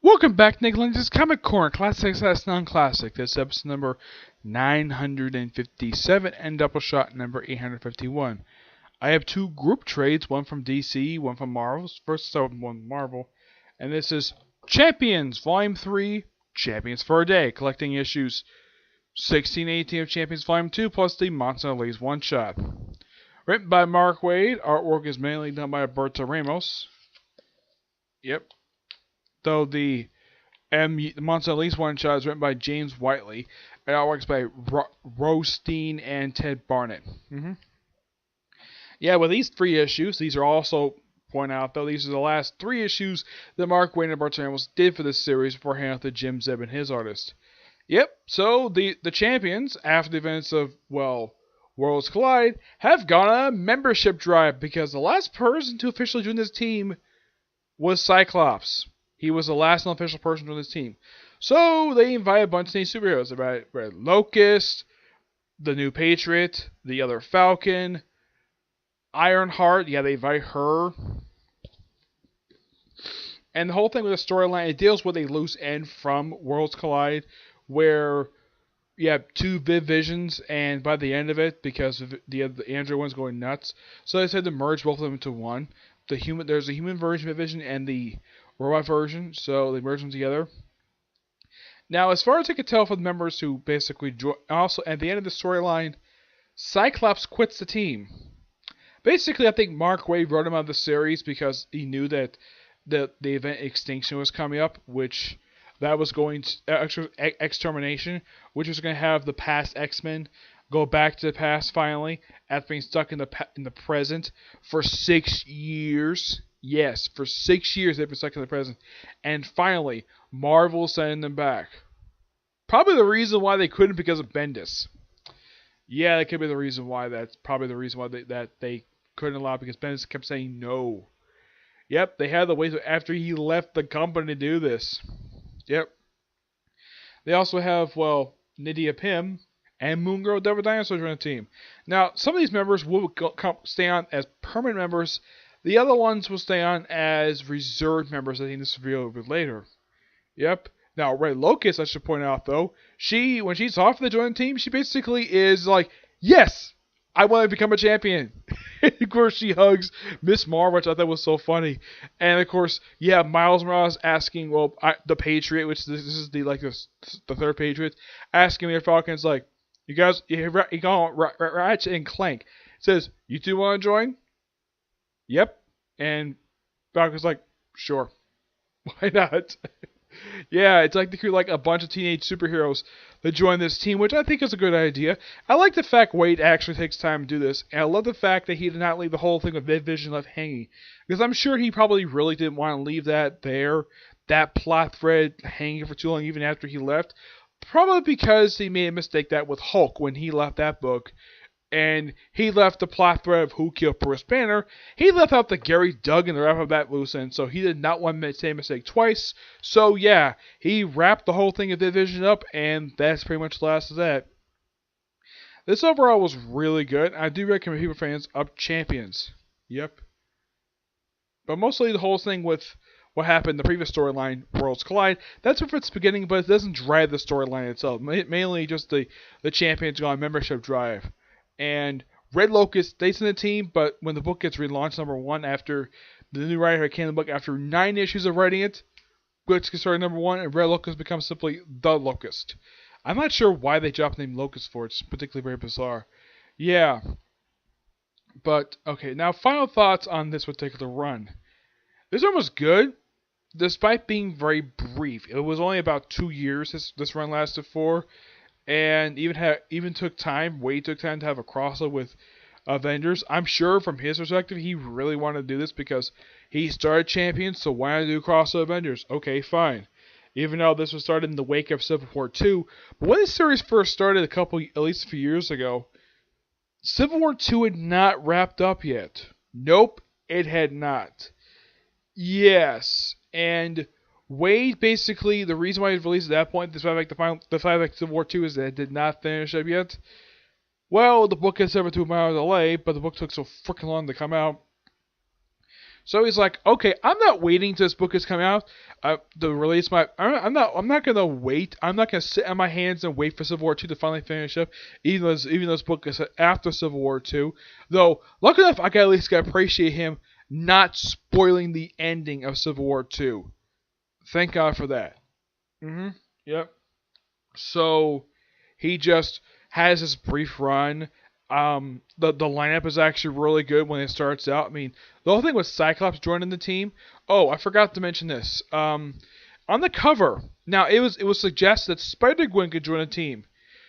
Welcome back, Nick. This Comic Corner, Classic slash Non-Classic. This episode number 957 and Doubleshot number 851. I have two group trades, one from DC, one from Marvel. First, start with one Marvel. And this is Champions, Volume 3, Champions for a Day, collecting issues 16-18 of Champions Volume 2, plus the Monster Lee's one-shot. Written by Mark Waid, artwork is mainly done by Alberto Ramos. Yep. Though the Monster Lee's one-shot is written by James Whiteley, and artwork by Rostein and Ted Barnett. Yeah, with these three issues, these are also, point out though, these are the last three issues that Mark Waid and Alberto Ramos did for this series before handing out to Jim Zeb and his artist. Yep, so the champions, after the events of, well, Worlds Collide, have gone on a membership drive because the last person to officially join this team was Cyclops. He was the last unofficial person on this team. So they invited a bunch of new superheroes. They invited Locust, the new Patriot, the other Falcon, Ironheart. Yeah, they invite her. And the whole thing with the storyline, it deals with a loose end from Worlds Collide, where you have two Visions, and by the end of it, because the Android one's going nuts, so they decided to merge both of them into one. There's a human version of Vision and the robot version, so they merged them together. Now, as far as I could tell from the members who basically joined, also at the end of the storyline, Cyclops quits the team. Basically, I think Mark Waid wrote him out of the series because he knew that the event Extinction was coming up, which that was going to Extermination, which was going to have the past X-Men go back to the past finally after being stuck in the present for 6 years. Yes, for 6 years they've been stuck in the present, and finally Marvel sending them back. Probably the reason why they couldn't because of Bendis. Yeah, that could be the reason why. That's probably the reason why they couldn't allow it, because Bendis kept saying no. Yep, they had to wait after he left the company to do this. Yep. They also have, well, Nydia Pym and Moon Girl Devil Dinosaur join the team. Now, some of these members will stay on as permanent members. The other ones will stay on as reserved members. I think this will be a little bit later. Yep. Now, Red Locust, I should point out, though, when she's off the joining team, she basically is like, yes, I want to become a champion. Of course, she hugs Miss Marvel, which I thought was so funny. And, of course, yeah, Miles Morales asking, well, the Patriot, which this is the third Patriot, asking the Falcons, like, you guys, you call Ratchet and Clank. Says, you two want to join? Yep. And Falcon's like, sure. Why not? Yeah, it's like they create like a bunch of teenage superheroes that join this team, which I think is a good idea. I like the fact Waid actually takes time to do this, and I love the fact that he did not leave the whole thing with Vision left hanging, because I'm sure he probably really didn't want to leave that plot thread hanging for too long, even after he left. Probably because he made a mistake that with Hulk when he left that book, and he left the plot thread of who killed Bruce Banner. He left out the Gary Duggan to wrap up that loose end, so he did not want to make the same mistake twice. So yeah, he wrapped the whole thing of Division up, and that's pretty much the last of that. This overall was really good. I do recommend people fans up Champions. Yep. But mostly the whole thing with what happened in the previous storyline, Worlds Collide, that's what it's beginning, but it doesn't drive the storyline itself. Mainly just the Champions go on membership drive. And Red Locust stays in the team, but when the book gets relaunched, #1, after the new writer came in the book, after 9 issues of writing it, gets started #1, and Red Locust becomes simply the Locust. I'm not sure why they dropped the name Locust for it. It's particularly very bizarre. Yeah. But, okay, now final thoughts on this particular run. This run was good, despite being very brief. It was only about 2 years this run lasted for. And even took time. Waid took time to have a crossover with Avengers. I'm sure from his perspective, he really wanted to do this because he started Champions, so why not do crossover Avengers? Okay, fine. Even though this was started in the wake of Civil War 2. But when this series first started at least a few years ago, Civil War 2 had not wrapped up yet. Nope, it had not. Yes, and Waid, basically, the reason why he released at that point, despite the fact Civil War 2 is that it did not finish up yet. Well, the book has 72 miles delay, but the book took so freaking long to come out. So he's like, okay, I'm not waiting till this book is coming out to release my. I'm not gonna wait. I'm not gonna sit on my hands and wait for Civil War 2 to finally finish up, even though this book is after Civil War 2. Though, lucky enough, I can at least appreciate him not spoiling the ending of Civil War 2. Thank God for that. Yep. So he just has this brief run. The lineup is actually really good when it starts out. I mean, the whole thing with Cyclops joining the team. Oh, I forgot to mention this. On the cover, now it was suggested that Spider-Gwen could join a team.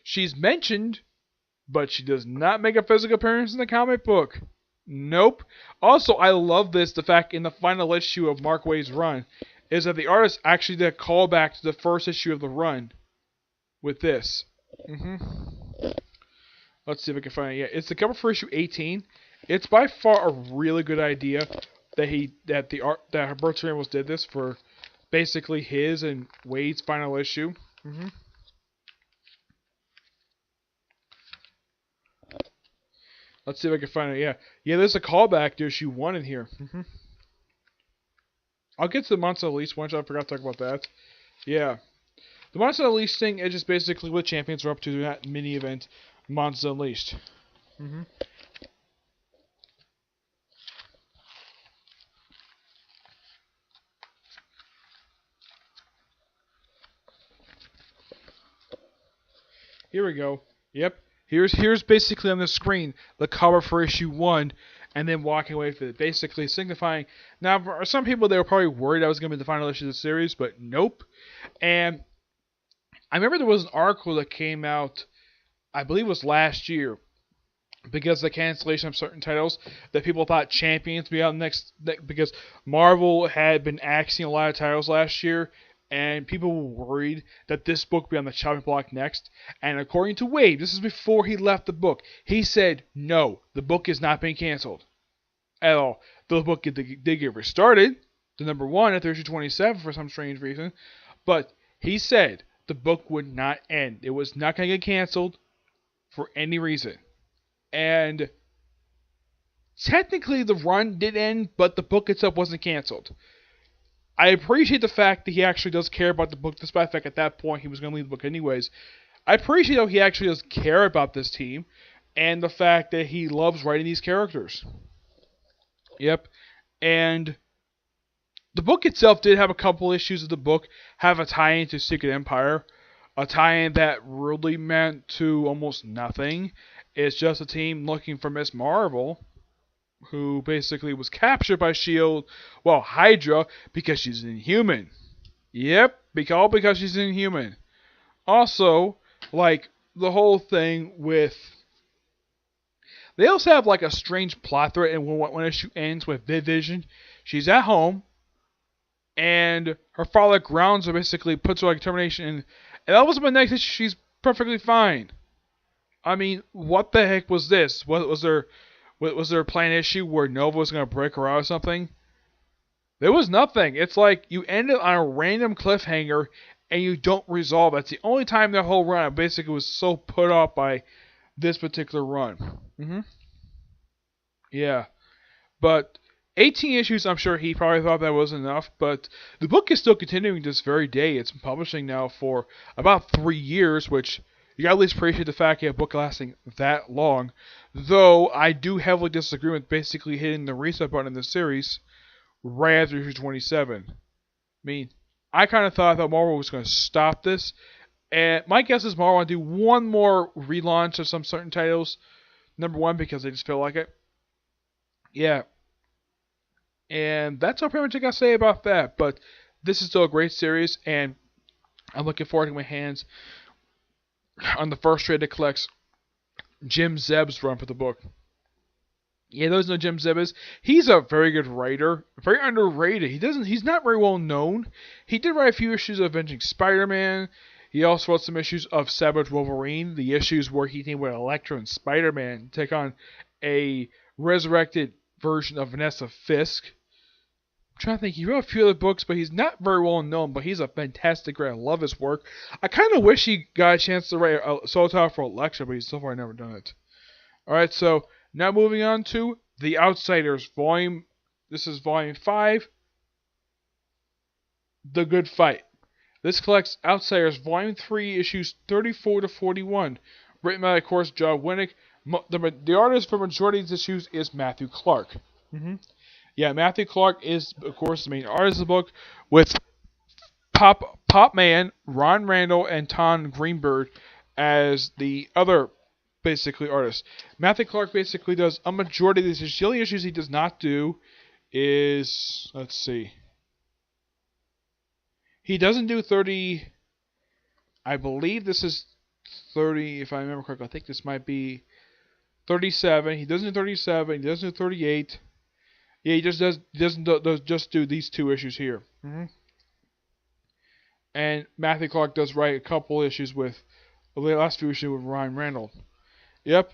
She's mentioned, but she does not make a physical appearance in the comic book. Nope. Also, I love this. The fact in the final issue of Mark Waid's run is that the artist actually did a callback to the first issue of the run with this. Let's see if I can find it. Yeah, it's the cover for issue 18. It's by far a really good idea that Humberto Ramos did this for basically his and Wade's final issue. Let's see if I can find it. Yeah, there's a callback to issue 1 in here. I'll get to the Monster Unleashed one. I forgot to talk about that. Yeah. The Monster Unleashed thing is just basically what champions are up to in that mini event, Monster Unleashed. Here we go. Yep. Here's basically on the screen the cover for issue 1, and then walking away with it, basically signifying. Now, for some people, they were probably worried I was going to be the final issue of the series, but nope. And I remember there was an article that came out, I believe it was last year, because of the cancellation of certain titles, that people thought Champions would be out next, because Marvel had been axing a lot of titles last year, and people were worried that this book would be on the chopping block next. And according to Wade, this is before he left the book, he said, no, the book is not being canceled at all. The book did get restarted to number 1 at issue 27 for some strange reason, but he said the book would not end. It was not going to get canceled for any reason. And technically the run did end, but the book itself wasn't canceled. I appreciate the fact that he actually does care about the book, despite the fact at that point he was going to leave the book anyways. I appreciate how he actually does care about this team, and the fact that he loves writing these characters. Yep. And the book itself did have a couple issues of the book have a tie-in to Secret Empire. A tie-in that really meant to almost nothing. It's just a team looking for Miss Marvel, who basically was captured by S.H.I.E.L.D., well, Hydra, because she's inhuman. Yep, because she's inhuman. Also, like, the whole thing with... They also have, like, a strange plot thread, and when issue ends with Vision, she's at home, and her father grounds her, basically puts her, like, termination, and all of a sudden, next issue, she's perfectly fine. I mean, what the heck was this? Was there a planned issue where Nova was going to break her out or something? There was nothing. It's like you ended on a random cliffhanger and you don't resolve it. It's the only time the whole run I basically was so put off by this particular run. Yeah. But 18 issues, I'm sure he probably thought that was enough. But the book is still continuing this very day. It's been publishing now for about 3 years, which... You gotta at least appreciate the fact you have a book lasting that long. Though, I do heavily disagree with basically hitting the reset button in the series right after issue 27. I mean, I kind of thought that Marvel was going to stop this. And my guess is Marvel will do one more relaunch of some certain titles. Number 1, because they just feel like it. Yeah. And that's all pretty much I gotta say about that. But this is still a great series, and I'm looking forward to my hands on the first trade that collects Jim Zeb's run for the book. Yeah, those know Jim Zeb is. He's a very good writer, very underrated. He's not very well known. He did write a few issues of Avenging Spider-Man. He also wrote some issues of Savage Wolverine, the issues where he teamed with Electro and Spider-Man to take on a resurrected version of Vanessa Fisk. I'm trying to think, he wrote a few other books, but he's not very well known, but he's a fantastic writer. I love his work. I kind of wish he got a chance to write a solo title for Elektra, but he's so far never done it. Alright, so now moving on to The Outsiders, Volume This is Volume 5, The Good Fight. This collects Outsiders Volume 3, issues 34 to 41, written by, of course, John Winnick. The artist for majority of these issues is Matthew Clark. Yeah, Matthew Clark is, of course, the main artist of the book, with Pop Man, Ron Randall, and Tom Greenberg as the other, basically, artists. Matthew Clark basically does a majority of these issues. The only issues he does not do is, let's see, he doesn't do 30, I believe this is 30, if I remember correctly. I think this might be 37. He doesn't do 37. He doesn't do 38. Yeah, he just doesn't just do these two issues here. And Matthew Clark does write a couple issues with the last few issues with Ryan Randall. Yep.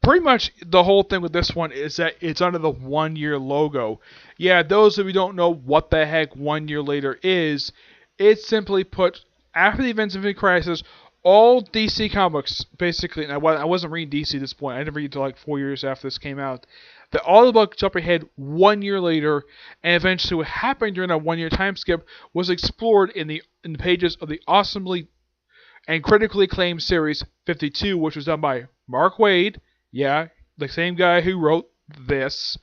Pretty much the whole thing with this one is that it's under the 1 year logo. Yeah, those of you who don't know what the heck 1 year later is, it's simply put, after the events of Infinite Crisis, all DC comics, basically, and I wasn't reading DC at this point, I didn't read until like 4 years after this came out, that all the books jump ahead 1 year later, and eventually what happened during that 1 year time skip was explored in the pages of the awesomely and critically acclaimed series 52, which was done by Mark Waid, yeah, the same guy who wrote this,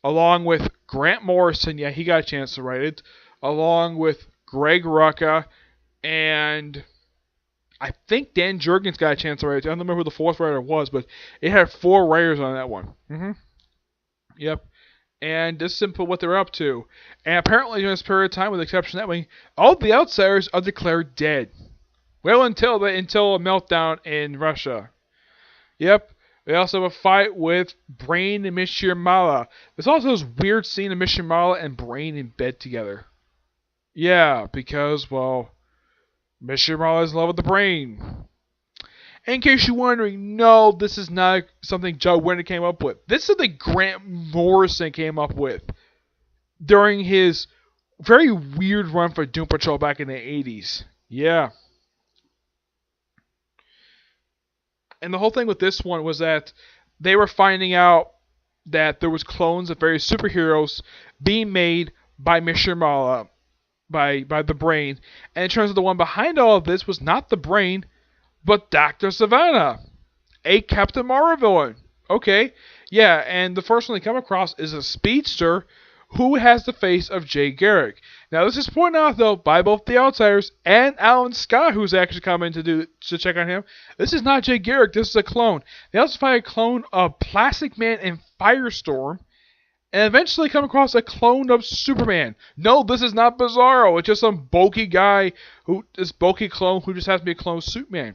along with Grant Morrison, yeah, he got a chance to write it, along with Greg Rucka, and I think Dan Jurgens got a chance to write it. I don't remember who the fourth writer was, but it had 4 writers on that one. Yep. And this is simply what they're up to. And apparently during this period of time, with the exception of that way, all the Outsiders are declared dead. Well, until a meltdown in Russia. Yep. They also have a fight with Brain and Mishimala. There's also this weird scene of Mishimala and Brain in bed together. Yeah, because, well, Mishimala is in love with the Brain. In case you're wondering, no, this is not something Joe Winter came up with. This is something Grant Morrison came up with during his very weird run for Doom Patrol back in the 80s. Yeah. And the whole thing with this one was that they were finding out that there was clones of various superheroes being made by Mishimala, by the Brain. And it turns out the one behind all of this was not the Brain, but Dr. Savannah, a Captain Marvel villain. Okay, yeah, and the first one they come across is a speedster who has the face of Jay Garrick. Now, this is pointed out, though, by both the Outsiders and Alan Scott, who's actually coming to check on him. This is not Jay Garrick, this is a clone. They also find a clone of Plastic Man and Firestorm, and eventually come across a clone of Superman. No, this is not Bizarro. It's just some bulky guy, this bulky clone who just has to be a clone of Superman.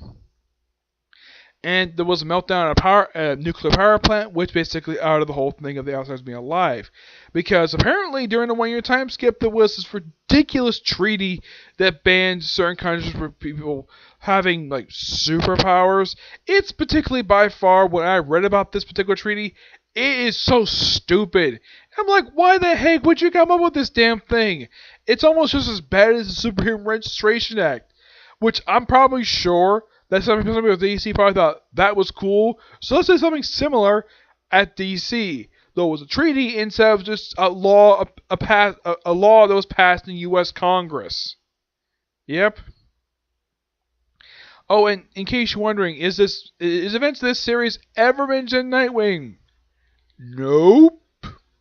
And there was a meltdown at a nuclear power plant, which basically out of the whole thing of the Outsiders being alive. Because apparently during the 1 year time skip, there was this ridiculous treaty that banned certain countries for people having like superpowers. It's particularly by far, when I read about this particular treaty, it is so stupid. I'm like, why the heck would you come up with this damn thing? It's almost just as bad as the Superhuman Registration Act, which I'm probably sure that some people at DC probably thought that was cool. So let's do something similar at DC. Though it was a treaty instead of just a law, a law that was passed in U.S. Congress. Yep. Oh, and in case you're wondering, is events of this series ever mentioned Nightwing? Nope.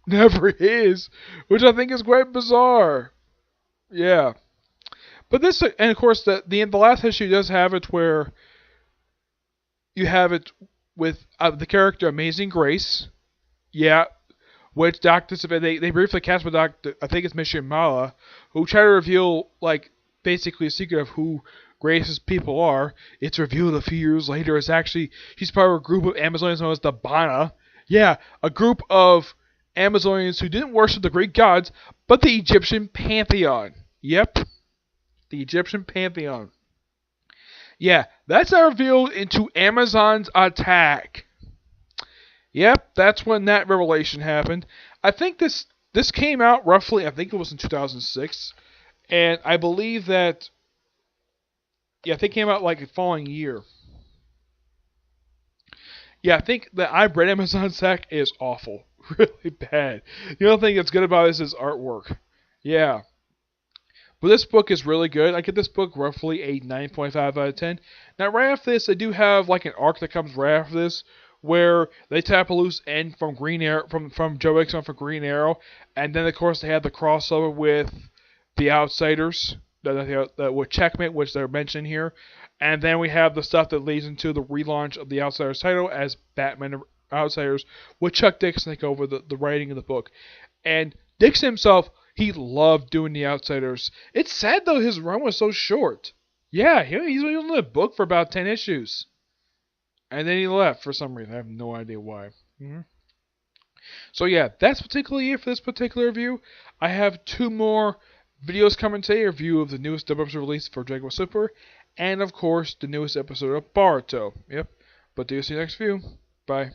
Never is. Which I think is quite bizarre. Yeah. But this, and of course, the last issue does have it where you have it with the character Amazing Grace. Yeah. Which they briefly cast with Dr. I think it's Mishimala, who try to reveal, like, basically a secret of who Grace's people are. It's revealed a few years later. It's actually, she's part of a group of Amazonians known as the Bana. Yeah, a group of Amazonians who didn't worship the Greek gods, but the Egyptian pantheon. Yep. The Egyptian pantheon. Yeah, that's revealed into Amazon's Attack. Yep, that's when that revelation happened. I think this came out roughly, I think it was in 2006. And I believe that, yeah, I think it came out like the following year. Yeah, I think that I read Amazon's Attack is awful. really bad. The only thing that's good about this is artwork. Yeah. But this book is really good. I give this book roughly a 9.5 out of 10. Now, right after this, they do have like an arc that comes right after this, where they tap a loose end from Green Arrow, from Joe Exxon for Green Arrow, and then of course they have the crossover with the Outsiders, that with Checkmate, which they're mentioning here, and then we have the stuff that leads into the relaunch of the Outsiders title as Batman Outsiders, with Chuck Dixon take over the writing of the book, and Dixon himself, he loved doing the Outsiders. It's sad though his run was so short. Yeah, he's only in the book for about 10 issues. And then he left for some reason. I have no idea why. So yeah, that's particularly it for this particular review. I have 2 more videos coming today. A review of the newest double episode release for Dragon Ball Super. And of course, the newest episode of Boruto. Yep. But do see you next view. Bye.